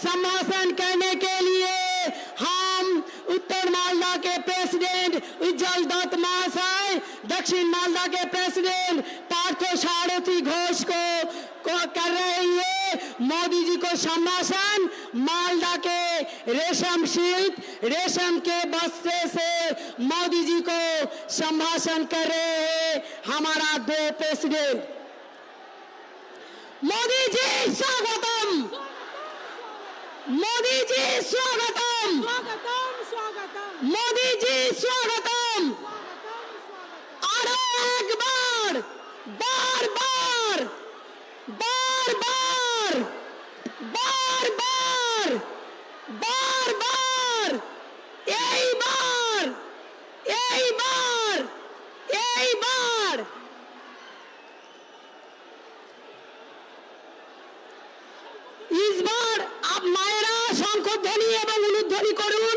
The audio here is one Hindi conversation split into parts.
सम्भाषण करने के लिए हम उत्तर मालदा के प्रेसिडेंट उज्जवल दत्त महाशय, दक्षिण मालदा के प्रेसिडेंट पार्थ सारथी घोष को कर रहे हैं मोदी जी को सम्भाषण। मालदा के रेशम शिल्प, रेशम के बस्ते से मोदी जी को सम्भाषण कर रहे हैं हमारा दो प्रेसिडेंट। मोदी जी स्वागतम, मोदी जी स्वागतम, मोदी जी स्वागतम। और एक बार, बार बार, बार बार, बार बार, बार बार, यही बार, यही बार, यही बार। इस बार आप मायरा शंखध्वनि एवं उलुध्वनि करुन।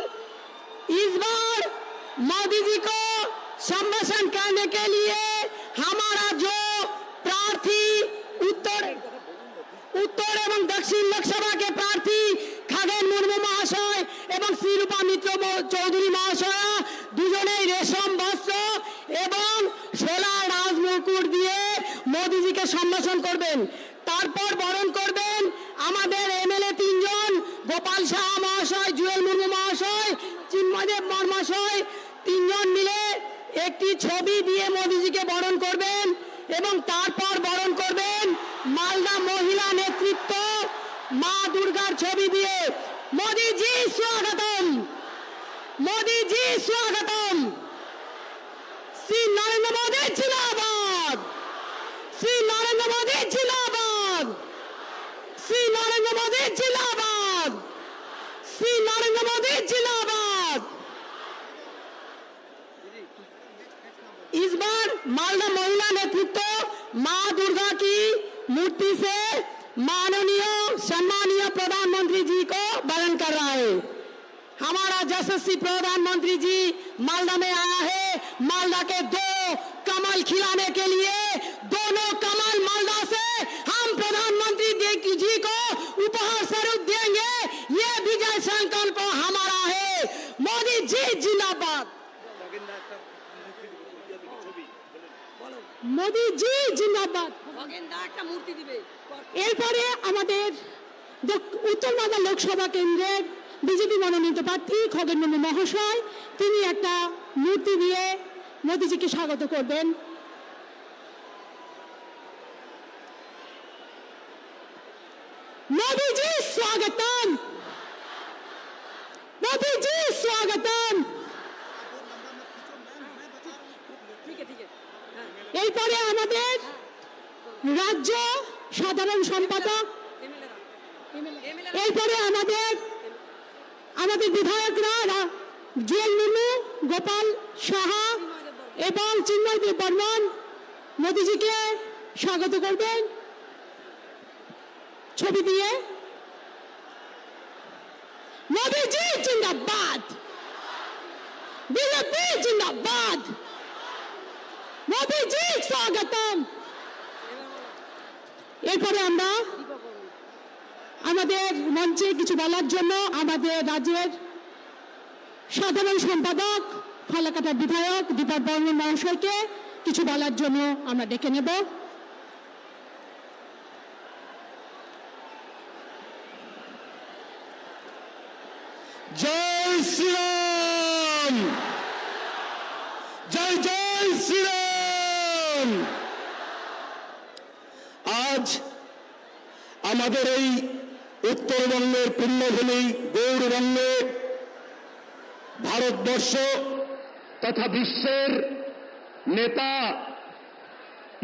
इस बार मोदी जी को सम्भाषण करने के लिए हमारा जो प्रार्थी उत्तर एवं दक्षिण लोकसभा के प्रार्थी खगेन मुर्मू महाशय एवं श्रीरूपा मित्र चौधरी महाशया दुजने रेशम बस्त्र एवं सोला राजमुकुट दिए मोदी जी के सम्भाषण करबेन। তারপর বরণ করবেন আমাদের এমএলএ তিনজন, গোপাল শাহ মহাশয়, জুয়েল মুর্মু মহাশয়, চিন্ময়দেব মহাশয়, তিনজন মিলে একটি ছবি দিয়ে মোদিজিকে বরণ করবেন এবং তারপর বরণ করবেন মালদা মহিলা নেতৃত্ব মা দুর্গার ছবি দিয়ে। মোদিজি স্বাগতম, মোদিজি স্বাগতম। শ্রী নরেন্দ্র মোদী জিন্দাবাদ, শ্রী নরেন্দ্র মোদী জিন্দাবাদ, শ্রী নরেন্দ্র মোদী জিন্দাবাদ, শ্রী নরেন্দ্র মোদী जिंदाबाद। इस बार मालदा महिला नेतृत्व मां दुर्गा की मूर्ति से माननीय सम्मानीय प्रधानमंत्री जी को वरण कर रहा है। हमारा यशस्वी प्रधानमंत्री जी मालदा में आया है मालदा के दो कमल खिलाने के लिए। दोनों कमल मालदा से हम प्रधानमंत्री जी को उपहार स्वरूप देंगे। ये विजय संकल्प हमारा है। मोदी जी जिंदाबाद, मोदी जी जिंदाबाद। এরপরে আমাদের উত্তর মালদা লোকসভা কেন্দ্রের বিজেপি মনোনীত প্রার্থী খগেন মুর্মু মহাশয় তিনি একটা মূর্তি দিয়ে মোদিজিকে স্বাগত করবেন। मोदी जी स्वागतम, मोदी जी स्वागतम। এরপরে আমাদের রাজ্য সাধারণ সম্পাদক, এরপরে আমাদের বিধায়করা জুয়েল মুর্মু, গোপাল সাহা এবং চিন্ময়দেব বর্মন মোদিজিকে স্বাগত করবেন ছবি দিয়ে। मोदी जी जिंदाबाद, बीजेपी जिंदाबाद, मोदी जी स्वागतम। এরপরে আমরা আমাদের মঞ্চে কিছু বলার জন্য আমাদের রাজ্যের সাধারণ সম্পাদক ফালাকাটার বিধায়ক দীপক বর্মন মহাশয়কে কিছু বলার জন্য আমরা ডেকে নেব। जय श्री राम, जय जय श्री राम। आज আমাদের এই উত্তরবঙ্গের পুণ্যভূমি গৌরবঙ্গে ভারতবর্ষ তথা বিশ্বের নেতা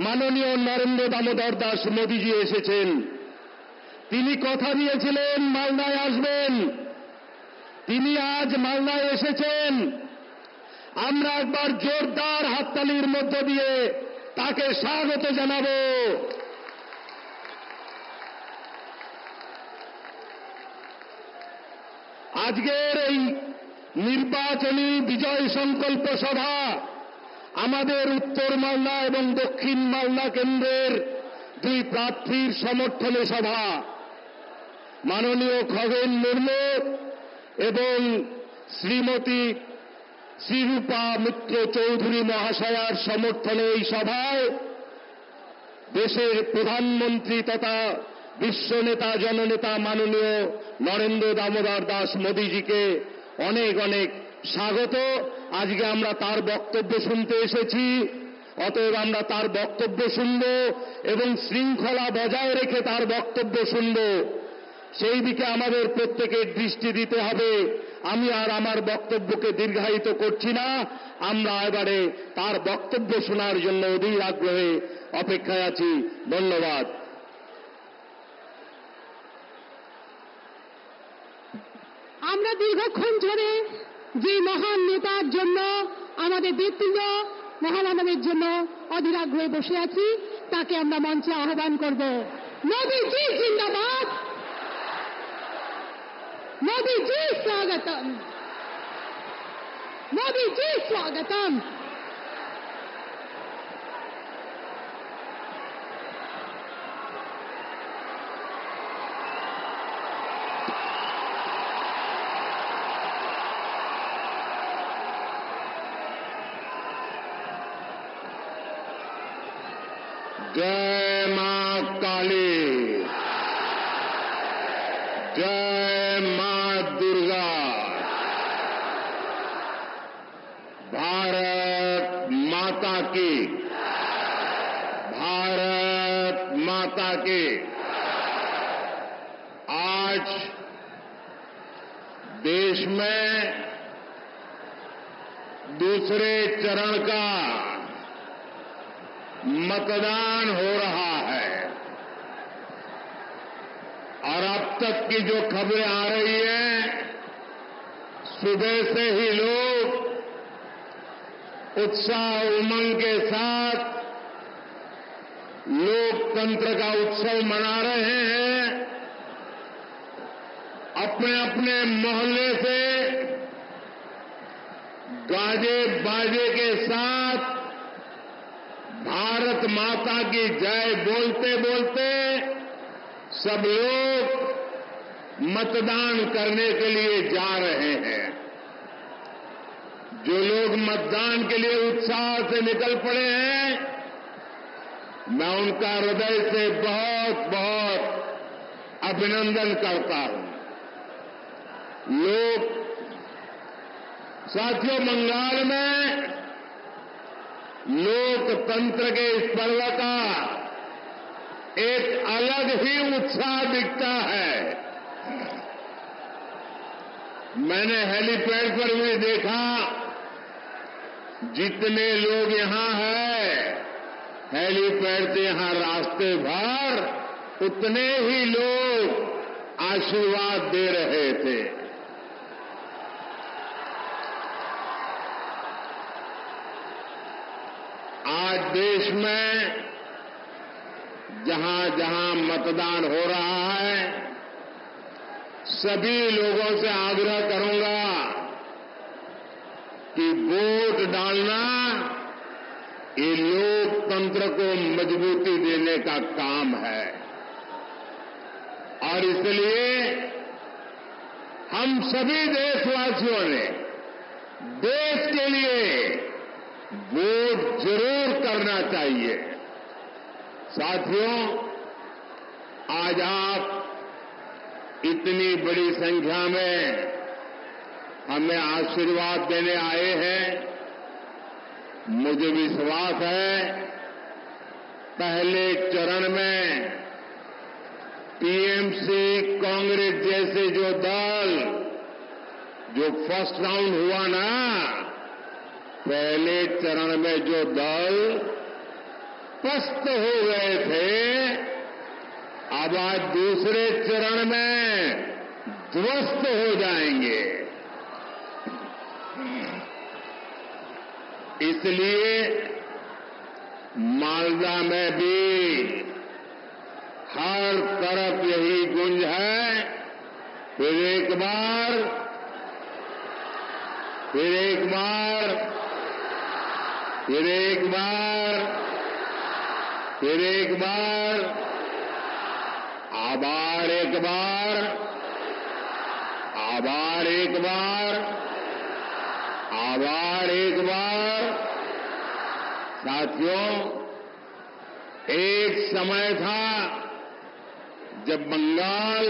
মাননীয় নরেন্দ্র দামোদর দাস মোদীজি এসেছেন। তিনি কথা দিয়েছিলেন মালদায় আসবেন, তিনি আজ মালদায় এসেছেন। আমরা একবার জোরদার হাততালির মধ্য দিয়ে তাকে স্বাগত জানাবো। আজকের এই নির্বাচনী বিজয় সংকল্প সভা আমাদের উত্তর মালদা এবং দক্ষিণ মালদা কেন্দ্রের দুই প্রার্থীর সমর্থনে সভা। মাননীয় খগেন মুর্মু এবং শ্রীমতী শ্রীরূপা মিত্র চৌধুরী মহাশয়ার সমর্থনে এই সভায় দেশের প্রধানমন্ত্রী তথা বিশ্ব নেতা জননেতা মাননীয় নরেন্দ্র দামোদর দাস মোদীজিকে অনেক অনেক স্বাগত। আজকে আমরা তার বক্তব্য শুনতে এসেছি, অতএব আমরা তার বক্তব্য শুনব এবং শৃঙ্খলা বজায় রেখে তার বক্তব্য শুনব, সেই দিকে আমাদের প্রত্যেকের দৃষ্টি দিতে হবে। আমি আর আমার বক্তব্যকে দীর্ঘায়িত করছি না, আমরা এবারে তার বক্তব্য শোনার জন্য অধীর আগ্রহে অপেক্ষায় আছি। ধন্যবাদ। আমরা দীর্ঘক্ষণ ধরে যে মহান নেতার জন্য আমাদের নেতৃত্ব মহামানবের জন্য অধীর আগ্রহে বসে আছি, তাকে আমরা মঞ্চে আহ্বান করব। মোদীজি জিন্দাবাদ, মোদীজি স্বাগতম, মোদীজি স্বাগতম। जय मां काली, जय मां दुर्गा। भारत माता की, भारत माता की। आज देश में दूसरे चरण का मतदान हो रहा है और अब तक की जो खबरें आ रही हैं, सुबह से ही लोग उत्साह उमंग के साथ लोकतंत्र का उत्सव मना रहे हैं। अपने अपने मोहल्ले से गाजे बाजे के साथ भारत माता की जय बोलते बोलते सब लोग मतदान करने के लिए जा रहे हैं। जो लोग मतदान के लिए उत्साह से निकल पड़े हैं, मैं उनका हृदय से बहुत बहुत अभिनंदन करता हूं। लोग साथियों, बंगाल में लोकतंत्र के इस पर्व का एक अलग ही उत्साह दिखता है। मैंने हेलीपैड पर भी देखा, जितने लोग यहां हैं, हेलीपैड से यहां रास्ते भर उतने ही लोग आशीर्वाद दे रहे थे। आज देश में जहां जहां मतदान हो रहा है, सभी लोगों से आग्रह करूंगा कि वोट डालना ये लोकतंत्र को मजबूती देने का काम है और इसलिए हम सभी देशवासियों ने देश के लिए वोट जरूर करना चाहिए। साथियों, आज आप इतनी बड़ी संख्या में हमें आशीर्वाद देने आए हैं। मुझे विश्वास है पहले चरण में टीएमसी, कांग्रेस जैसे जो दल जो फर्स्ट राउंड हुआ ना, पहले चरण में जो दल पस्त हो गए थे, अब आज दूसरे चरण में ध्वस्त हो जाएंगे। इसलिए मालदा में भी हर तरफ यही गुंज है। फिर एक बार आभार एक बार, आभार एक बार, आभार एक बार। साथियों, एक समय था जब बंगाल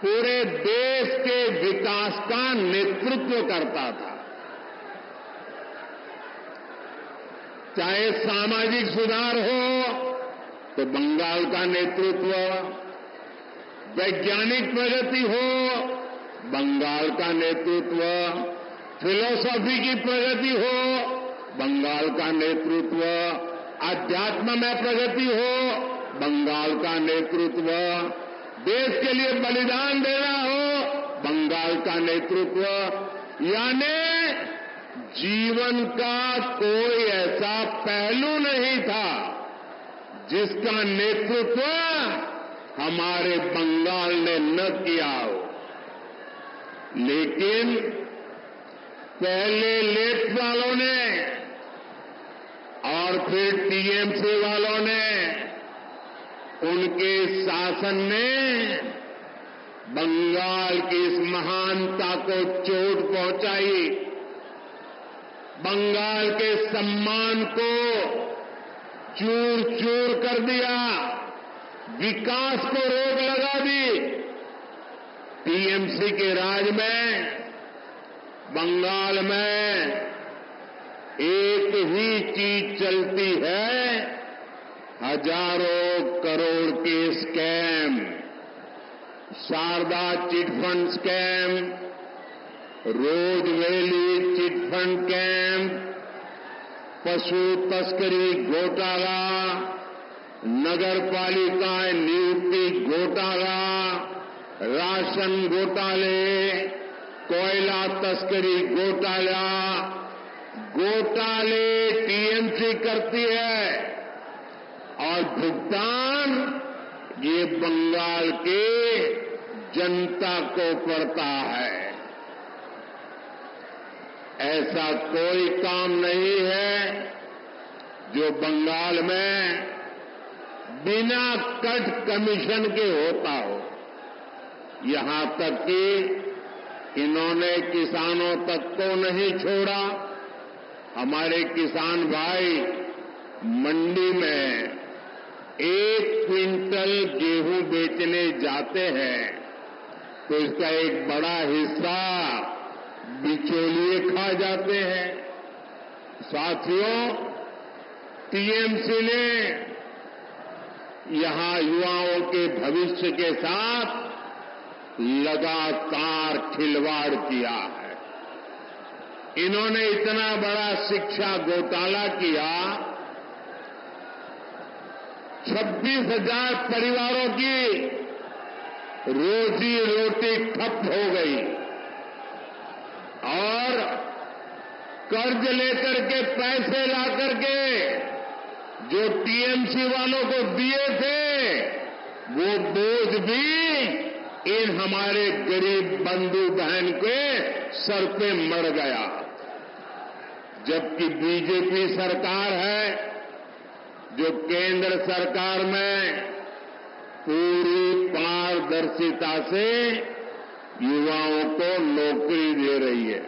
पूरे देश के विकास का नेतृत्व करता था। चाहे सामाजिक सुधार हो तो बंगाल का नेतृत्व, वैज्ञानिक प्रगति हो बंगाल का नेतृत्व, फिलॉसफी की प्रगति हो बंगाल का नेतृत्व, अध्यात्म में प्रगति हो बंगाल का नेतृत्व, देश के लिए बलिदान देना हो बंगाल का नेतृत्व। यानी जीवन का कोई ऐसा पहलू नहीं था जिसका नेतृत्व हमारे बंगाल ने न किया हो। लेकिन पहले लेफ्ट वालों ने और फिर टीएमसी वालों ने, उनके शासन ने बंगाल की इस महानता को चोट पहुंचाई, बंगाल के सम्मान को चूर चूर कर दिया, विकास को रोक लगा दी। टीएमसी के राज में बंगाल में एक ही चीज चलती है, हजारों करोड़ के स्कैम, शारदा चिटफंड स्कैम, रोज वैली चिटफंड कैंप, पशु तस्करी घोटाला, नगर पालिका नियुक्ति घोटाला, राशन घोटाले, कोयला तस्करी घोटाला, घोटाले टीएमसी करती है और भुगतान ये बंगाल के जनता को पड़ता है। ऐसा कोई काम नहीं है जो बंगाल में बिना कट कमीशन के होता हो। यहां तक कि इन्होंने किसानों तक को नहीं छोड़ा। हमारे किसान भाई मंडी में 1 क्विंटल गेहूं बेचने जाते हैं तो इसका एक बड़ा हिस्सा बिचौलिए खा जाते हैं। साथियों, टीएमसी ने यहां युवाओं के भविष्य के साथ लगातार खिलवाड़ किया है। इन्होंने इतना बड़ा शिक्षा घोटाला किया, 26,000 परिवारों की रोजी रोटी ठप हो गई और कर्ज लेकर के पैसे ला करके जो टीएमसी वालों को दिए थे वो बोझ भी इन हमारे गरीब बंधु बहन के सर पे मर गया। जबकि बीजेपी सरकार है जो केंद्र सरकार में पूरी पारदर्शिता से युवाओं को नौकरी दे रही है।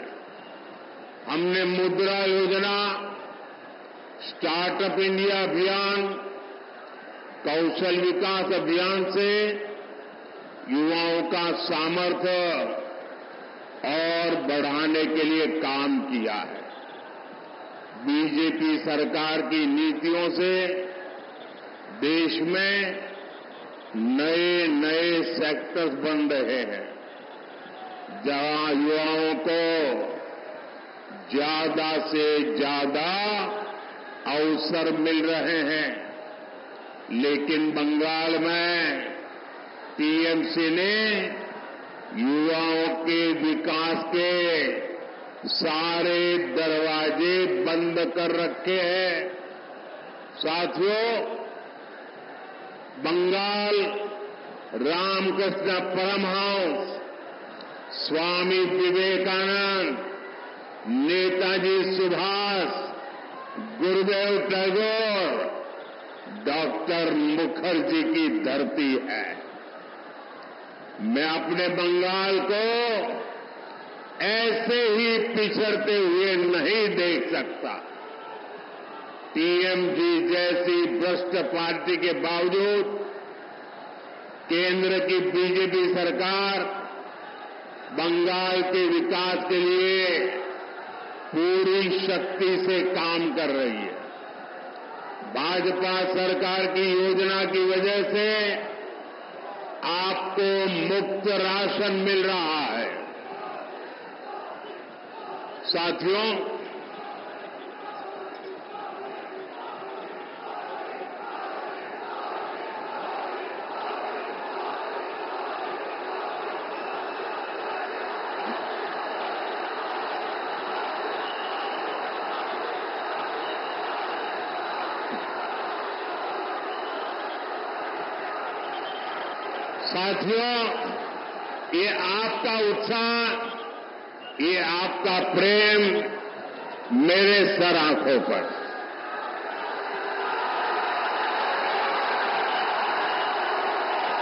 हमने मुद्रा योजना, स्टार्टअप इंडिया अभियान, कौशल विकास अभियान से युवाओं का सामर्थ्य और बढ़ाने के लिए काम किया है। बीजेपी सरकार की नीतियों से देश में नए नए सेक्टर्स बन रहे हैं जहां युवाओं को ज्यादा से ज्यादा अवसर मिल रहे हैं। लेकिन बंगाल में टीएमसी ने युवाओं के विकास के सारे दरवाजे बंद कर रखे हैं। साथियों, बंगाल रामकृष्ण परमहंस, स्वामी विवेकानंद, नेताजी सुभाष, गुरुदेव टैगोर, डॉक्टर मुखर्जी की धरती है। मैं अपने बंगाल को ऐसे ही पिछड़ते हुए नहीं देख सकता। टीएमसी जैसी भ्रष्ट पार्टी के बावजूद केंद्र की बीजेपी सरकार बंगाल के विकास के लिए पूरी शक्ति से काम कर रही है। भाजपा सरकार की योजना की वजह से आपको मुफ्त राशन मिल रहा है। साथियों, ये आपका उत्साह, ये आपका प्रेम मेरे सर आंखों पर।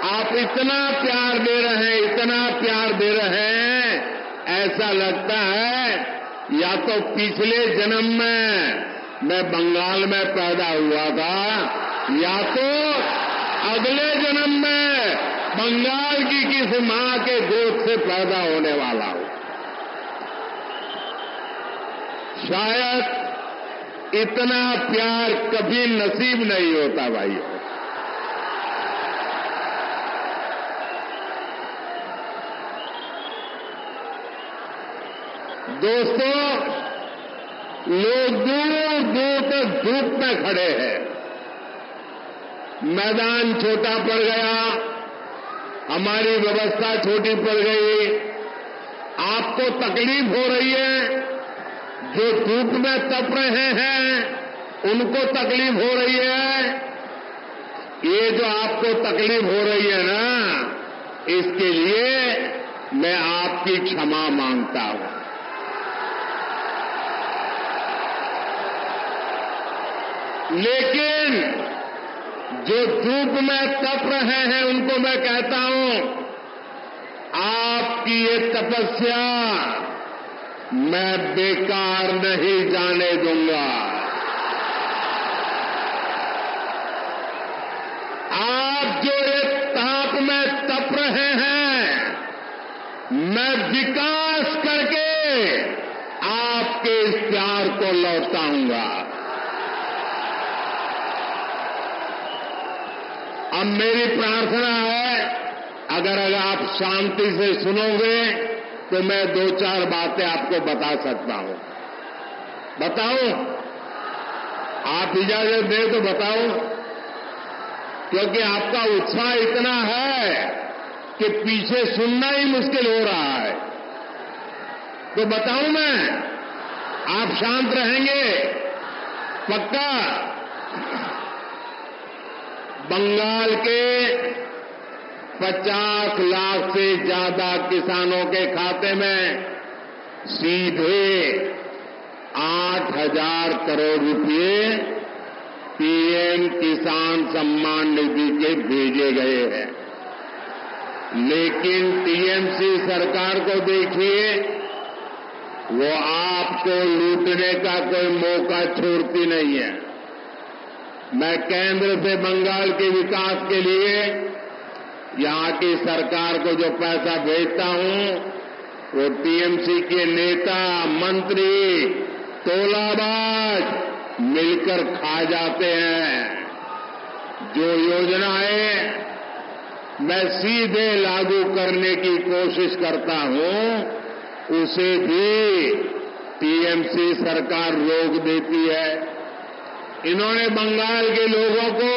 आप इतना प्यार दे रहे हैं, इतना प्यार दे रहे हैं, ऐसा लगता है या तो पिछले जन्म में मैं बंगाल में पैदा हुआ था या तो अगले जन्म में बंगाल की किसी मां के गोद से पैदा होने वाला हूं। शायद इतना प्यार कभी नसीब नहीं होता भाइयों। दोस्तों, लोग दूर दूर तक धूप में खड़े हैं। मैदान छोटा पड़ गया, हमारी व्यवस्था छोटी पड़ गई। आपको तकलीफ हो रही है, जो धूप में तप रहे हैं उनको तकलीफ हो रही है। ये जो आपको तकलीफ हो रही है ना, इसके लिए मैं आपकी क्षमा मांगता हूं। लेकिन जो धूप में तप रहे हैं उनको मैं कहता हूं, आपकी ये तपस्या मैं बेकार नहीं जाने दूंगा। आप जो ये ताप में तप रहे हैं, मैं विकास करके आपके इस प्यार को लौटाऊंगा। अब मेरी प्रार्थना है, अगर आप शांति से सुनोगे तो मैं दो चार बातें आपको बता सकता हूं। बताऊं? आप इजाजत दें तो बताऊं? क्योंकि आपका उत्साह इतना है कि पीछे सुनना ही मुश्किल हो रहा है। तो बताऊं मैं? आप शांत रहेंगे? पक्का? बंगाल के 50 लाख से ज्यादा किसानों के खाते में सीधे 8,000 करोड़ रुपए पीएम किसान सम्मान निधि के भेजे गए हैं। लेकिन टीएमसी सरकार को देखिए, वो आपको लूटने का कोई मौका छोड़ती नहीं है। मैं केंद्र से बंगाल के विकास के लिए यहां की सरकार को जो पैसा भेजता हूं, वो टीएमसी के नेता, मंत्री, तोलाबाज मिलकर खा जाते हैं। जो योजनाएं मैं सीधे लागू करने की कोशिश करता हूं, उसे भी टीएमसी सरकार रोक देती है। इन्होंने बंगाल के लोगों को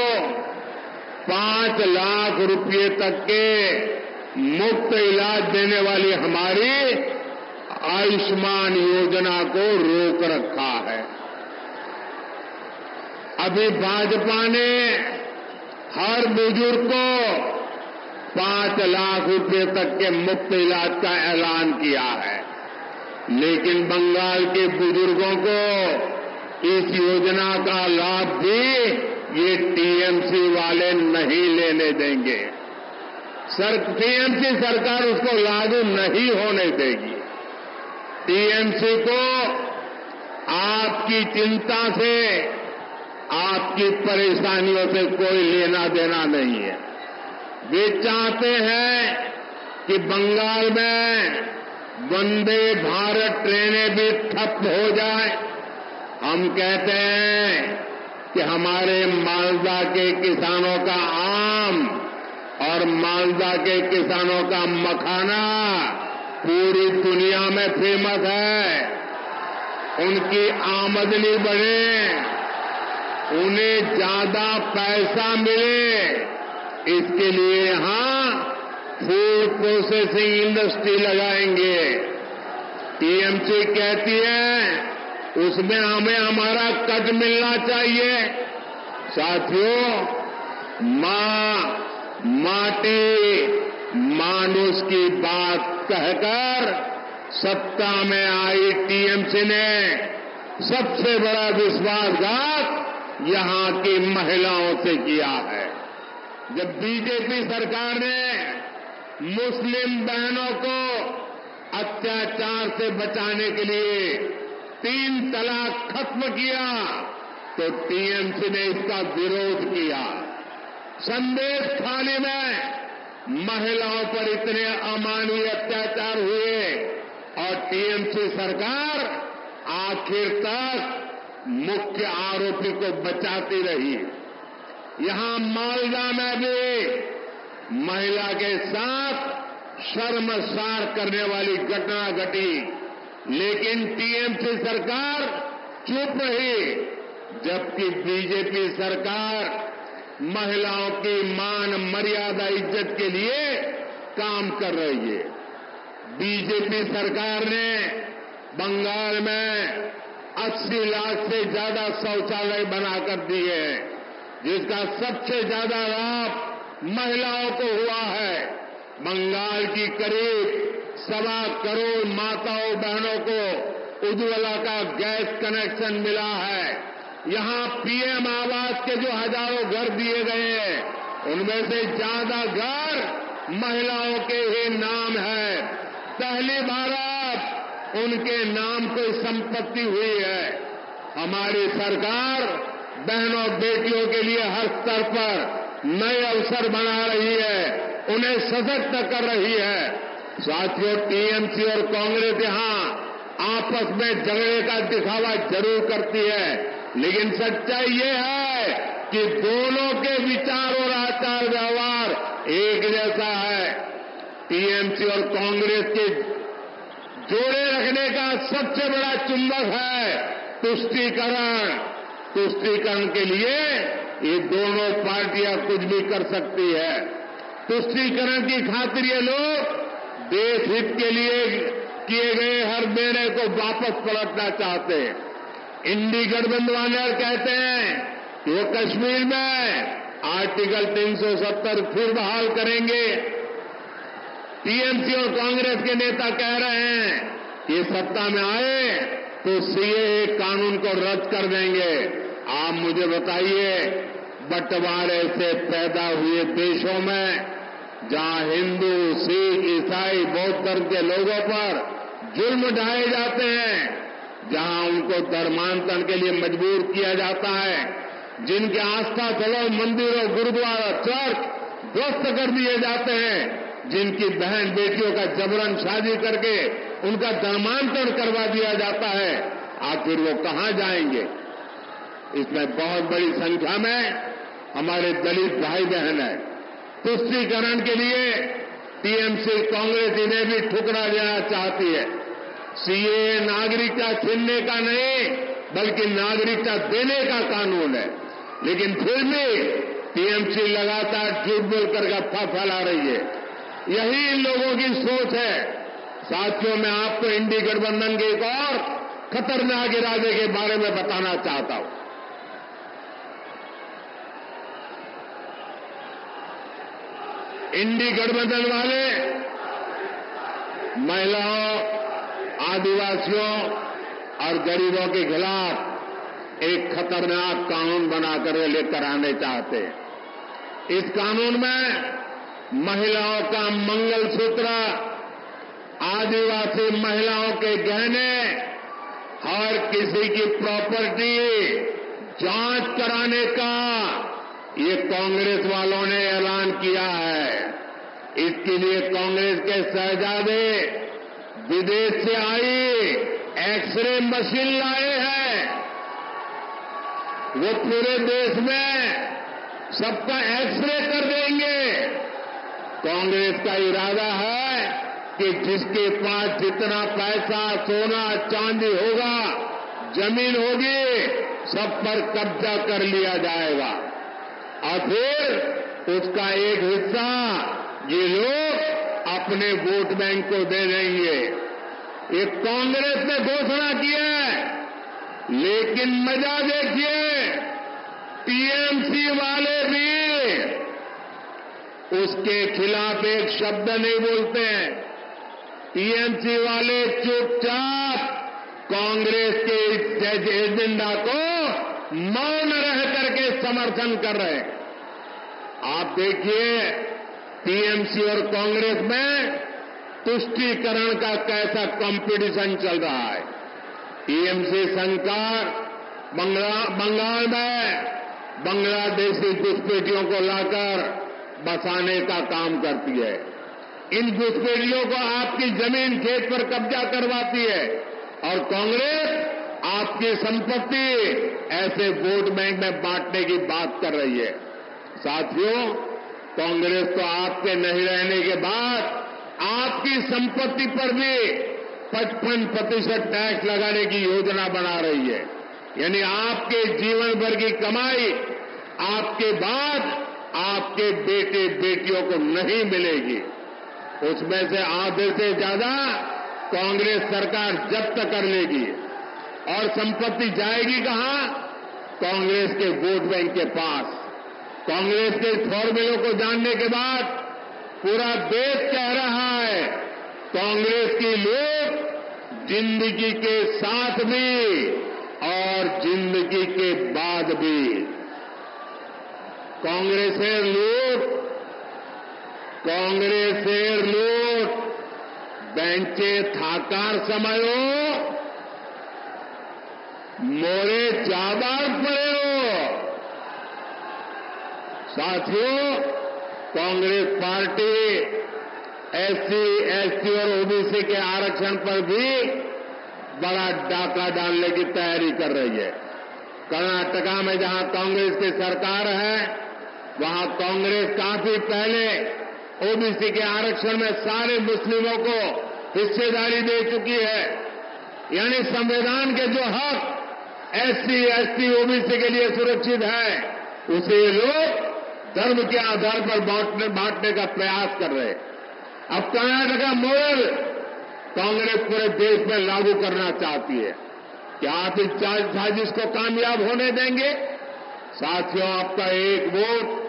5 लाख रुपए तक के मुफ्त इलाज देने वाली हमारी आयुष्मान योजना को रोक रखा है। अभी भाजपा ने हर बुजुर्ग को 5 लाख रुपए तक के मुफ्त इलाज का ऐलान किया है, लेकिन बंगाल के बुजुर्गों को इस योजना का लाभ भी ये टीएमसी वाले नहीं लेने देंगे। टीएमसी सरकार उसको लागू नहीं होने देगी। टीएमसी को आपकी चिंता से, आपकी परेशानियों से कोई लेना देना नहीं है। वे चाहते हैं कि बंगाल में वंदे भारत ट्रेनें भी ठप हो जाए। हम कहते हैं कि हमारे मालदा के किसानों का आम और मालदा के किसानों का मखाना पूरी दुनिया में फेमस है। उनकी आमदनी बढ़े, उन्हें ज्यादा पैसा मिले, इसके लिए यहां फूड प्रोसेसिंग इंडस्ट्री लगाएंगे। टीएमसी कहती है उसमें हमें हमारा कट मिलना चाहिए। साथियों, माटी मानुष की बात कहकर सत्ता में आई टीएमसी ने सबसे बड़ा विश्वासघात यहां की महिलाओं से किया है। जब बीजेपी सरकार ने मुस्लिम बहनों को अत्याचार से बचाने के लिए 3 तलाक खत्म किया तो टीएमसी ने इसका विरोध किया। संदेश खाने में महिलाओं पर इतने अमानवीय अत्याचार हुए और टीएमसी सरकार आखिर तक मुख्य आरोपी को बचाती रही। यहां मालदा में भी महिला के साथ शर्मसार करने वाली घटना घटी, लेकिन टीएमसी सरकार चुप रही, जबकि बीजेपी सरकार महिलाओं की मान मर्यादा इज्जत के लिए काम कर रही है। बीजेपी सरकार ने बंगाल में 80 लाख से ज्यादा शौचालय बनाकर दिए हैं, जिसका सबसे ज्यादा लाभ महिलाओं को हुआ है। बंगाल की करीब 1.25 करोड़ माताओं बहनों को उज्ज्वला का गैस कनेक्शन मिला है। यहां पीएम आवास के जो हजारों घर दिए गए हैं, उनमें से ज्यादा घर महिलाओं के ही नाम है। पहली बार उनके नाम कोई संपत्ति हुई है। हमारी सरकार बहनों बेटियों के लिए हर स्तर पर नए अवसर बना रही है, उन्हें सशक्त कर रही है। साथियों, टीएमसी और कांग्रेस यहां आपस में झगड़े का दिखावा जरूर करती है, लेकिन सच्चाई ये है कि दोनों के विचार और आचार व्यवहार एक जैसा है। टीएमसी और कांग्रेस के जोड़े रखने का सबसे बड़ा चुंबक है तुष्टीकरण। तुष्टीकरण के लिए ये दोनों पार्टियां कुछ भी कर सकती है। तुष्टीकरण की खातिर ये लोग देश हित के लिए किए गए हर निर्णय को वापस पलटना चाहते हैं। इंडी गठबंधन वाले कहते हैं कि वो कश्मीर में आर्टिकल 370 फिर बहाल करेंगे। टीएमसी और कांग्रेस के नेता कह रहे हैं कि सत्ता में आए तो सीएए कानून को रद्द कर देंगे। आप मुझे बताइए, बंटवारे से पैदा हुए देशों में जहां हिंदू, सिख, ईसाई, बौद्ध धर्म के लोगों पर जुल्म ढाए जाते हैं, जहां उनको धर्मांतरण के लिए मजबूर किया जाता है, जिनके आस्था स्थलों, मंदिरों, गुरुद्वारा, चर्च ध्वस्त कर दिए जाते हैं, जिनकी बहन बेटियों का जबरन शादी करके उनका धर्मांतरण करवा दिया जाता है, आखिर वो कहां जाएंगे? इसमें बहुत बड़ी संख्या में हमारे दलित भाई बहन हैं। तुष्टीकरण के लिए टीएमसी कांग्रेस इन्हें भी ठुकरा देना चाहती है। सीएए नागरिकता छीनने का नहीं, बल्कि नागरिकता देने का कानून है, लेकिन फिर भी टीएमसी लगातार झूठ बोलकर गप्पा फैला रही है। यही इन लोगों की सोच है। साथियों, मैं आपको इंडी गठबंधन के एक और खतरनाक इरादे के बारे में बताना चाहता हूं। इंडी गठबंधन वाले महिलाओं, आदिवासियों और गरीबों के खिलाफ एक खतरनाक कानून बनाकर लेकर आने चाहते हैं। इस कानून में महिलाओं का मंगलसूत्र, आदिवासी महिलाओं के गहने, हर किसी की प्रॉपर्टी जांच कराने का ये कांग्रेस वालों ने ऐलान किया है। इसके लिए कांग्रेस के शहजादे विदेश से आई एक्सरे मशीन लाए हैं। वो पूरे देश में सबका एक्सरे कर देंगे। कांग्रेस का इरादा है कि जिसके पास जितना पैसा, सोना, चांदी होगा, जमीन होगी, सब पर कब्जा कर लिया जाएगा और फिर उसका एक हिस्सा ये लोग अपने वोट बैंक को दे देंगे। ये कांग्रेस ने घोषणा की है, लेकिन मजा देखिए, टीएमसी वाले भी उसके खिलाफ एक शब्द नहीं बोलते हैं। टीएमसी वाले चुपचाप कांग्रेस के इस एजेंडा को मौन रह करके समर्थन कर रहे हैं। आप देखिए टीएमसी और कांग्रेस में तुष्टीकरण का कैसा कंपटीशन चल रहा है। टीएमसी सरकार बंगाल में बांग्लादेशी घुसपैठियों को लाकर बसाने का काम करती है। इन घुसपैठियों को आपकी जमीन खेत पर कब्जा करवाती है और कांग्रेस आपकी संपत्ति ऐसे वोट बैंक में बांटने की बात कर रही है। साथियों, कांग्रेस तो आपके नहीं रहने के बाद आपकी संपत्ति पर भी 55% टैक्स लगाने की योजना बना रही है। यानी आपके जीवन भर की कमाई आपके बाद आपके बेटे बेटियों को नहीं मिलेगी। उसमें से आधे से ज्यादा कांग्रेस सरकार जब्त कर लेगी और संपत्ति जाएगी कहां? कांग्रेस के वोट बैंक के पास। कांग्रेस के फॉर्मूलों को जानने के बाद पूरा देश कह रहा है कांग्रेस के लोग जिंदगी के साथ भी और जिंदगी के बाद भी। कांग्रेसेर लोग बेंचे थाकार समयो मोरे जाबार पड़े हो। साथियों, कांग्रेस पार्टी एससी, एसटी और ओबीसी के आरक्षण पर भी बड़ा डाका डालने की तैयारी कर रही है। कर्नाटका में जहां कांग्रेस की सरकार है, वहां कांग्रेस काफी पहले ओबीसी के आरक्षण में सारे मुस्लिमों को हिस्सेदारी दे चुकी है। यानी संविधान के जो हक एससी, एसटी, ओबीसी के लिए सुरक्षित है, उसे लोग धर्म के आधार पर बांटने का प्रयास कर रहे हैं। अब कर्नाटका मॉडल कांग्रेस पूरे देश में लागू करना चाहती है। क्या आप इस साजिश को कामयाब होने देंगे? साथियों, आपका एक वोट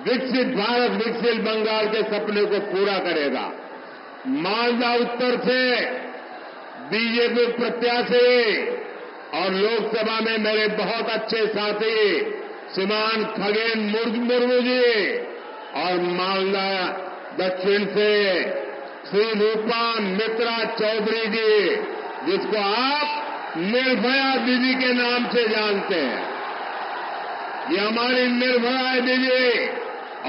विकसित भारत, विकसित बंगाल के सपने को पूरा करेगा। मालदा उत्तर से बीजेपी प्रत्याशी और लोकसभा में मेरे बहुत अच्छे साथी श्रीमान खगेन मुर्मू जी और मालदा दक्षिण से श्री रूपा मित्रा चौधरी जी, जिसको आप निर्भया दीदी के नाम से जानते हैं। ये हमारी निर्भया दीदी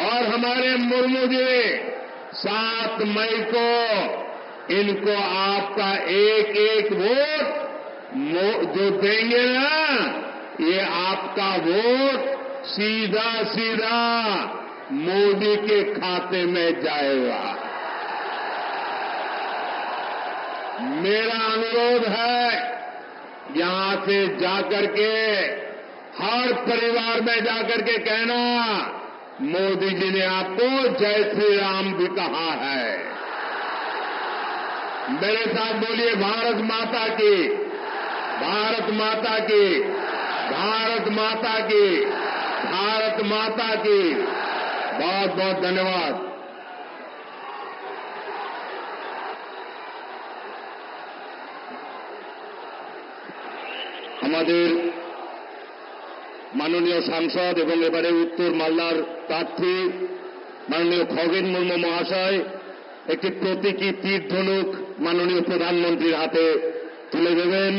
और हमारे मुर्मू जी 7 मई को इनको आपका एक एक वोट जो देंगे ना, ये आपका वोट सीधा सीधा मोदी के खाते में जाएगा। मेरा अनुरोध है यहां से जाकर के हर परिवार में जाकर के कहना, मोदी जी ने आपको जय श्री राम भी कहा है। मेरे साथ बोलिए भारत माता की, भारत माता की, भारत माता की, भारत माता की। बहुत बहुत धन्यवाद। আমাদের মাননীয় সাংসদ এবং এবারে উত্তর মালদার প্রার্থী মাননীয় খগেন মুর্মু মহাশয় একটি প্রতীকী তীর ধনুক মাননীয় প্রধানমন্ত্রীর হাতে তুলে দেবেন।